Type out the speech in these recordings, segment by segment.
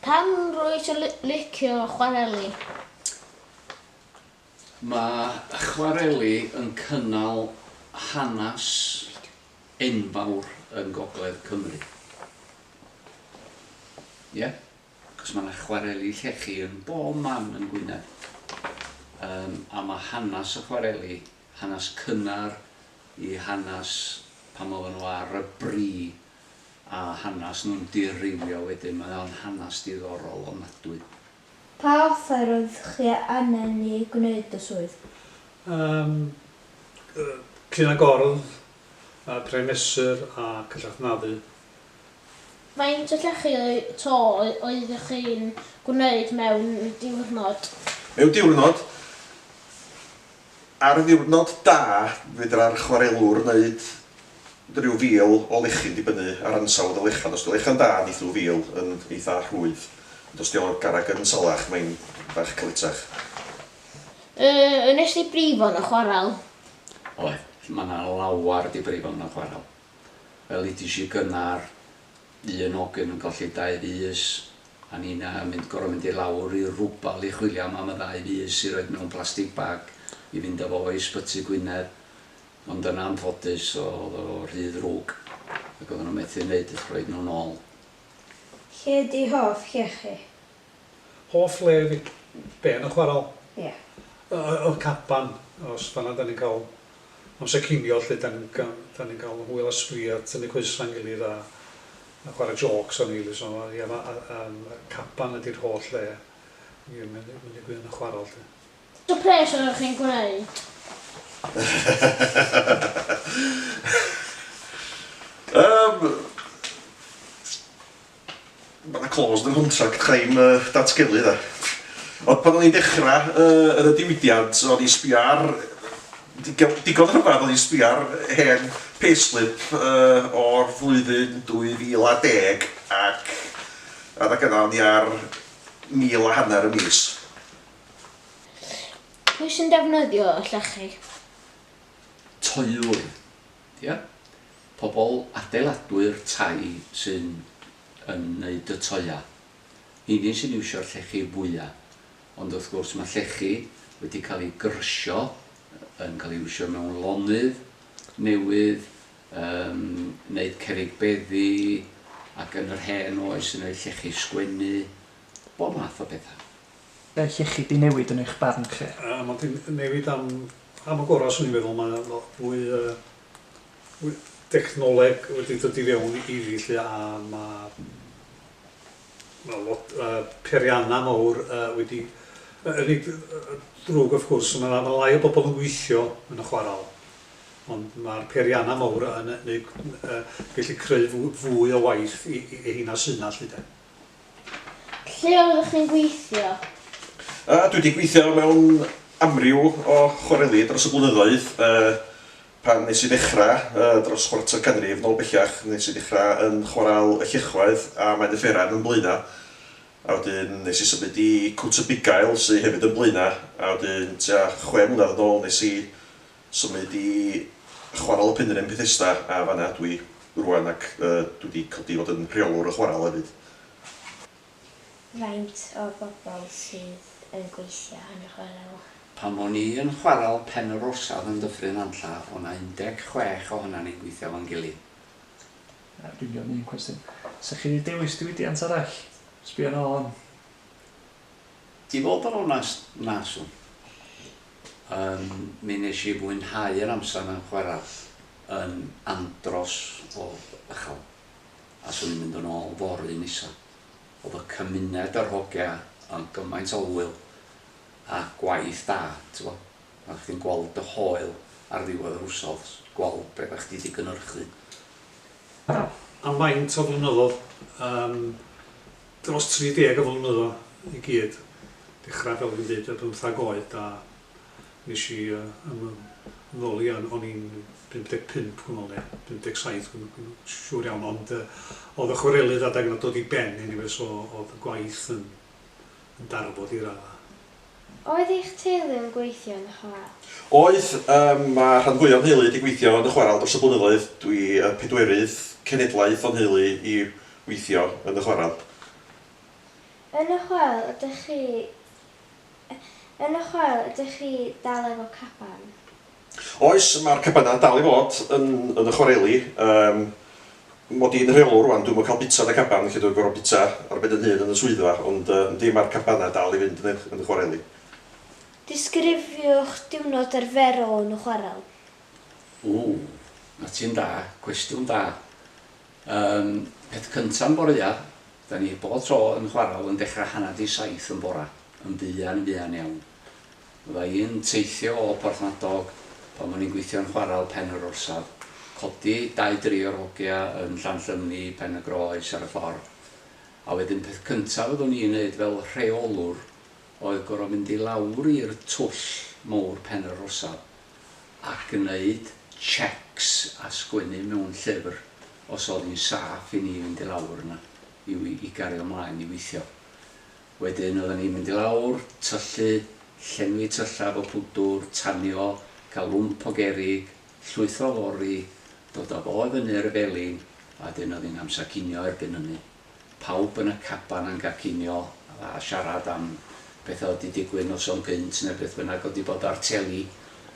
Pam rwyt yn licio chwareli? Mae chwareli yn cynnal hanes enfawr yn Gogledd Cymru. Ie? Cos mae yna chwareli llechi yn bob man yn Gwynedd. A mae hanes y chwareli, hanes cynnar I hanes pan oedden nhw ar y bri a hanes nhw'n dirywio wedyn, mae o'n hanes diddorol ofnadwy. Pa offer oedd chi anen I gwneud y swydd? Cyn agorodd, pren mesur a cyllathnafu. Faint o llechi to oeddech chi'n gwneud mewn diwrnod? Mewn diwrnod, ar y ddiwrnod da, fedra chwarelwr wneud rhyw 1000 o lechi'n dibynnu ar ansawdd y lechan. Os di lechan da, nid rhyw 1000 yn eitha rhwydd. Os di o'n garag yn salach, mae'n bach caletach. Nes I brifo yn y chwarel? Oedd, mae yna lawar di brifo yn y chwarel. Fel I si gynnar, un ogyn yn golli 2 fys, a ni'n gorau mynd I lawr I rwbal I chwilio am y 2 fys I roed mewn plastig bag I fynd efo I ysbyty Gwynedd. Ond yn anffodus oedd o rhydd rwg. Ac oedden nhw methu wneud eich roed nhw'n ôl. Lle di hoff llechi? Hoff le fi, be yn y chwarel? Ie. Y caban, os fanna da ni'n cael amser cinio lle da ni'n cael hwyl a sbrio, tynnu coesa'n gilydd a chwarae jocs o'n gilydd. So, caban ydy'r holl le. Mynd I gwyn y chwarel. So pres oeddech chi'n gwneud? Mae yna clause yn y contract crime datgelu da. Ond pan o'n i'n dechrau yn y diwydiant, o'n i'n sbio ar... Digon rhyfedd o'n i'n sbio ar hen payslip o'r flwyddyn 2010 ac adag yna o'n i ar 1,500 y mis. Pwy sy'n defnyddio y llechi? Toiwr. Ia? Pobl adeiladwyr tai sy'n wneud y toia. Hynny sy'n iwsio'r llechi fwyaf. Ond wrth gwrs mae llechi wedi cael ei gryrsio, yn cael ei iwsio mewn lonydd newydd, wneud cerrig beddi, ac yn yr hen oes yn wneud llechi sgwennu, bob math o bethau. Be llechi di newid yn eich barn chi? Mae di newid am y gorau swn i'n meddwl, mae technoleg wedi dod I fewn I fi lle a mae perianna mawr wedi drwg wrth gwrs, mae lai o bobl yn gweithio yn y chwarel, ond mae'r perianna mawr yn gallu creu fwy o waith I hynna syna lly de. Lle oeddech chi'n gweithio? Dwi wedi gweithio mewn amryw o chwareli dros y blynyddoedd. Pan nes I ddechrau dros chwarter canrif nôl bellach, nes I ddechrau yn chwarel y Llechwaedd a Maen y Fferan yn Blaena. A wedyn nes I symud I Cwt y Bugail sydd hefyd yn Blaena. A wedyn tua 6 mlynedd yn ôl nes I symud I chwarel y Penrhyn Bethesda a fanna dwi rwan ac dwi wedi codi fod yn rheolwr y chwarel hefyd. Faint o bobl sydd yn gweithio yn y chwarel? Pan o'n I yn chwarel Yr Orsaf yn Dyffryn Nantlle, o'na 16 ohonan ni'n gweithio fo'n gilydd. Dwi'n gwneud un cwestiwn. Sa chi wedi dewis diwydiant arall? Sbio nôl am? I fod yn onest, nasw. Mi nes I fwynhau yr amser yn chwarel yn andros o ychal. A swn i'n mynd yn ôl fory nesa. Oedd y cymuned yr hogia yn gymaint o hwyl a gwaith da, ti'n gwybod? A chdi'n gweld y hoel ar ddiwedd yr wsos, gweld beth a chdi wedi gynhyrchu. Am faint o flynyddoedd, dros 30 o flynyddoedd I gyd, dechrau fel fi'n dweud, 15 oed, a nes I ymddoli, o'n i'n 55 gwnnol, 57 siŵr iawn, ond oedd y chwarelydd adag yna dod I ben, so oedd y gwaith yn darfod I raddau. Oedd eich teulu yn gweithio yn y chwarel? Oedd, mae rhan fwyaf o'n teulu wedi gweithio yn y chwarel dros y blynyddoedd. Dwi pedwerydd cenedlaeth o'n teulu I weithio yn y chwarel. Yn y chwarael, ydych chi dal efo caban? Oes, mae'r cabanau dal i fod yn y chwareli. Mod i'n rheolwr rwan, dwi'n cael bita y caban, lle dwi'n gorfod bita ar ben yn hyn yn y swyddfa, ond yndi mae'r cabanau dal i fynd yn y chwareli. Disgrifiwch diwrnod arferol yn y chwarel. Na ti'n da, cwestiwn da. Peth cyntaf bore ia, da ni bob tro yn chwarel yn dechrau 6:30 yn bora, yn fuan iawn. Fydda i'n teithio o Porthmadog pan o'n i'n gweithio yn chwarel Yr Orsaf, codi 2-3 o'r hogia yn Llanllyfni, Penygroes ar y ffordd. A wedyn peth cyntaf oeddwn i'n gwneud fel rheolwr oedd gorfod mynd i lawr i'r twll mowr Yr Orsaf a gwneud checks a sgwennu mewn llyfr os oedd hi'n saff i ni fynd i lawr yna i gario ymlaen i weithio. Wedyn oedden ni'n mynd i lawr, tyllu, llenwi tyllaf o pwdwr, tanio, cael lwmp o gerig, llwyth o lori, dod o fo fyny'r felin, a dyn oedd hi'n amser cinio erbyn hynny. Pawb yn y caban yn cael cinio a siarad am beth oedd wedi digwydd noson gynt neu beth bynnag oedd wedi bod ar teli,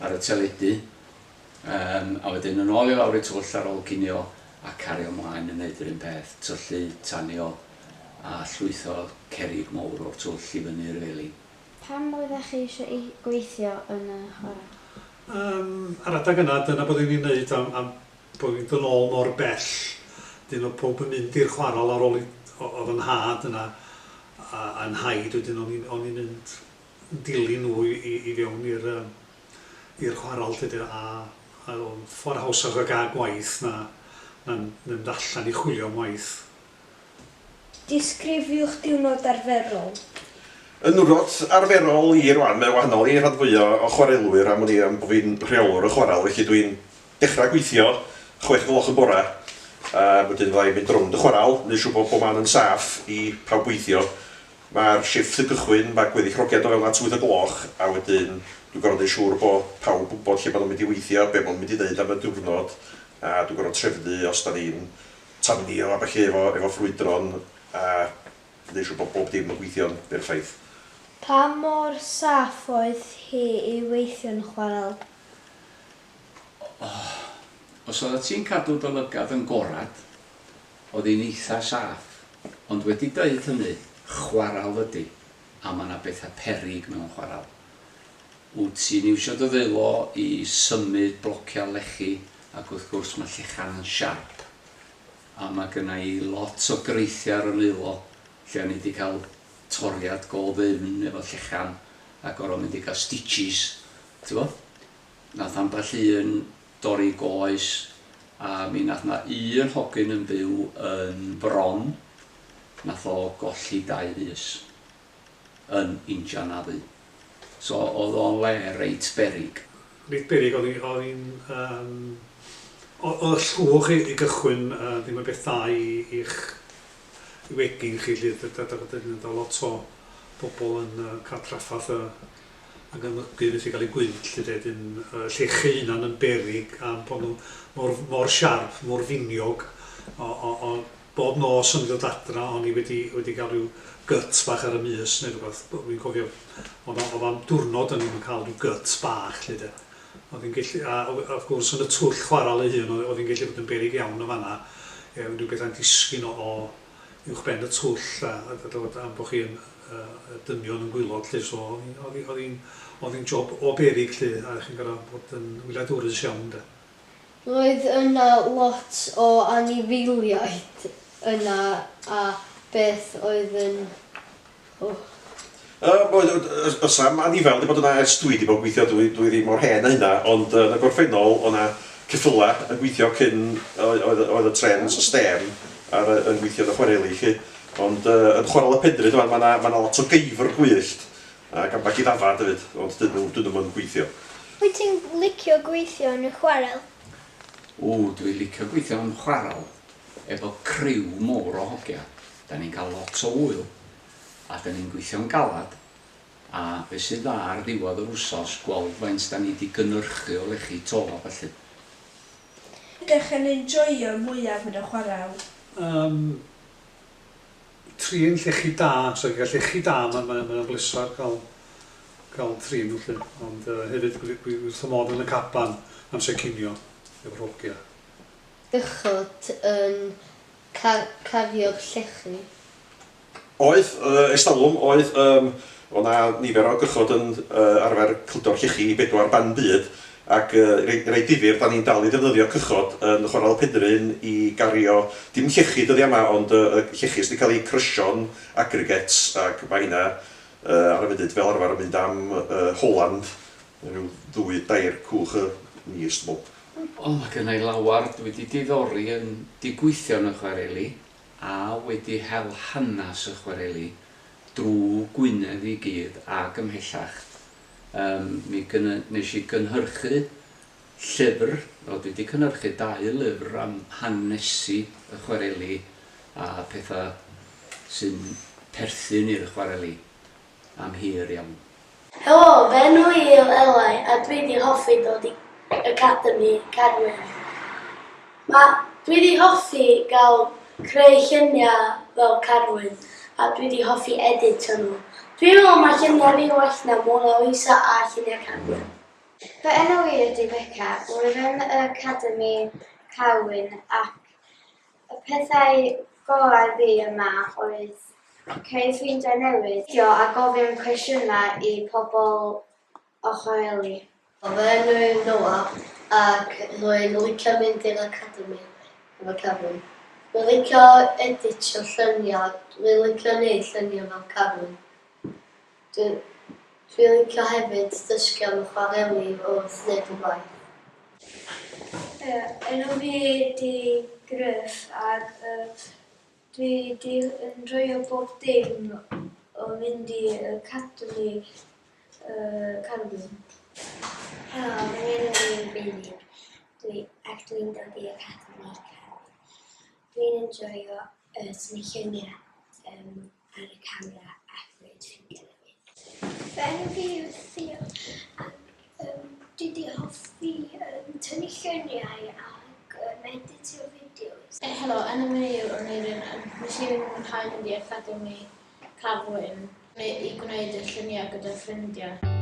ar y teledu. A wedyn yn ôl i lawr i twll ar ôl cinio a cario ymlaen yn neud yr un peth, tyllu, tanio a llwyth o cerig mowr o'r twll i fyny'r felin. Pam oeddech chi eisiau gweithio yn y chwarel? Ar adag yna, dyna bod ni'n gwneud am bod ni'n dod nôl mor bell. Dyn nhw pob yn mynd i'r chwarel ar ôl oedd yn had yna a'n haid, wedyn o'n i'n mynd yn dilyn nhw i fewn i'r chwarel, a o'n ffordd hawsach o gael gwaith na'n mynd allan i chwilio am waith. Disgrifiwch diwrnod arferol. Yn nwrod arferol i rwan, mae'n wahanol i rhan fwyaf o chwarelwyr am bod fi'n rheolwr y chwarel, felly dwi'n dechrau gweithio 6:00 yn bora. Wedyn fydda i'n mynd rownd y chwarel, neu siw bod man yn saff i pawb gweithio. Mae'r shifft yn gychwyn, mae gweddill rogiad o fewn at 8:00, a wedyn dwi'n gorfod neud siŵr bod pawb yn gwybod lle maen nhw'n mynd i weithio, be maen nhw'n mynd i wneud am y diwrnod, a dwi'n gorfod trefnu os da ni'n tanio a felly efo ffrwydron, a neud siŵr bod bob dim yn gweithio'n berffaith. Pa mor saff oedd hi i weithio yn chwarel? Os oedd ti'n cadw dy lygad yn gorad, oedd hi'n eitha saff, ond wedi dweud hynny, chwarel ydy, a mae yna bethau peryg mewn chwarel. Wyt ti'n iwsio dy ddeilo i symud blociau lechi, ac wrth gwrs mae llechan yn siarp. A mae gynna i lot o greithiau ar y nilo, lle ni wedi cael toriad go ddyn efo llechan, a gorfod mynd i gael stitches, ti'n bo? Nath ambell un dorri goes, a mi nath na un hogyn yn byw yn bron, nath o golli 2 fus yn injan a ddu. So oedd o'n le reit berig. Reit berig, oedd y llwch i gychwyn ddim yn beth dda i'ch wegyn chi, lle da lot o bobl yn cael traffath ac yn ymlygu beth i gael ei gwynt, llechi unan yn berig am bod nhw mor siarp, mor finiog. Bob nos o'n i ddod adra, o'n i wedi cael rhyw gyts bach ar y mis neu rhywbeth. Dwi'n cofio, oedd am diwrnod o'n i'n cael rhyw gyts bach. Oedd hi'n gallu, a wrth gwrs yn y twll chwarel ei hun, oedd hi'n gallu bod yn berig iawn o fanna. Rhyw beth a'n disgyn o uwch ben y twll, am bod chi'n dynion yn gwylod. So oedd hi'n job o berig, a chi'n gorfod bod yn wyliadwrus iawn. Roedd yna lot o anifeiliaid yna a beth oedd yn... Os am anifel, wedi bod yna ers dwi wedi bod yn gweithio, dwi ddim o'r hen yna, ond yn y gorffennol o'na ceffyla yn gweithio cyn oedd y trens y stem yn gweithio yn y chwareli chi. Ond yn chwarel y Penrhyd mae yna lot o geifr gwyllt ac ambell i ddafad hefyd, ond dyn nhw'n yn gweithio. Wyt ti'n licio gweithio yn y chwarel? Dwi'n licio gweithio yn chwarel efo criw mowr o hogia. Da ni'n cael lot o wyl, a da ni'n gweithio'n galad, a beth sydd dda ar ddiwedd yr wsos gweld faint da ni wedi gynhyrchu o lechi to felly. Ydych chi'n enjoio mwyaf yn y chwarel? trin llechi da, so gael llechi da, mae'n blesar cael trin nhw lle. Ond hefyd wrth y modd yn y caban amser cinio efo'r hogia. Gychod yn cafio'r llechi. Oedd, estalwm, oedd, o'na nifer o gychod yn arfer clwdo'r llechi i 4 ban byd, ac rei difyr, da ni'n dal i ddefnyddio cychod yn Chwarel Pedryn i gario, dim llechi dyddi yma, ond llechi sydd wedi cael ei crysio'n aggregates, ac mae hynna ar y funud fel arfer yn mynd am Holland, rhyw 2-3 cwch y mis, dwi'n meddwl. O, mae gennau lawar, dwi wedi diddori yn digweithio yn y chwareli, a wedi hel hanes y chwareli drwy Gwynedd i gyd ac ymhellach. Nes I gynhyrchu llyfr, dwi wedi cynhyrchu 2 lyfr am hanesu y chwareli a pethau sy'n perthyn i'r chwareli am hir iawn. Helo, fe enw I yw LleCHI a dwi wedi hoffi dod i Academi Carwyn. Dwi wedi hoffi gael creu lluniau fel Carwyn a dwi wedi hoffi editio nhw. Dwi'n meddwl mae lluniau fi well na Mona Lisa a lluniau Carwyn. Fy enw I ydy Beca, rwyf yn y Academi Carwyn ac y pethau gorau fi yma oedd creu ffrindiau newydd a gofyn cwestiynau I pobl o chwareli. Fy enw I Noah ac rwy'n licio mynd i'r Academi efo Carwyn. Rwy'n licio editio lluniau, rwy'n licio gwneud lluniau fel Carwyn. Dwi'n licio hefyd dysgu am y chwareli wrth wneud y gwaith. Enw fi ydy Hydref ac dwi wedi enjoio bob dim o fynd i'r Academi Carwyn. Helo, fy enw I yw Billy ac dwi'n dod i'r Academi Carwyn. Dwi'n enjoio tynnu lluniau ar y camera ac gwneud ffrindiau newydd. Fy enw fi yw Theo ac dwi wedi hoffi tynnu lluniau ac editio fideos. Helo, enw fi yw Aneirin a nes I mwynhau mynd i'r Academi Carwyn I gwneud y lluniau gyda'r ffrindiau.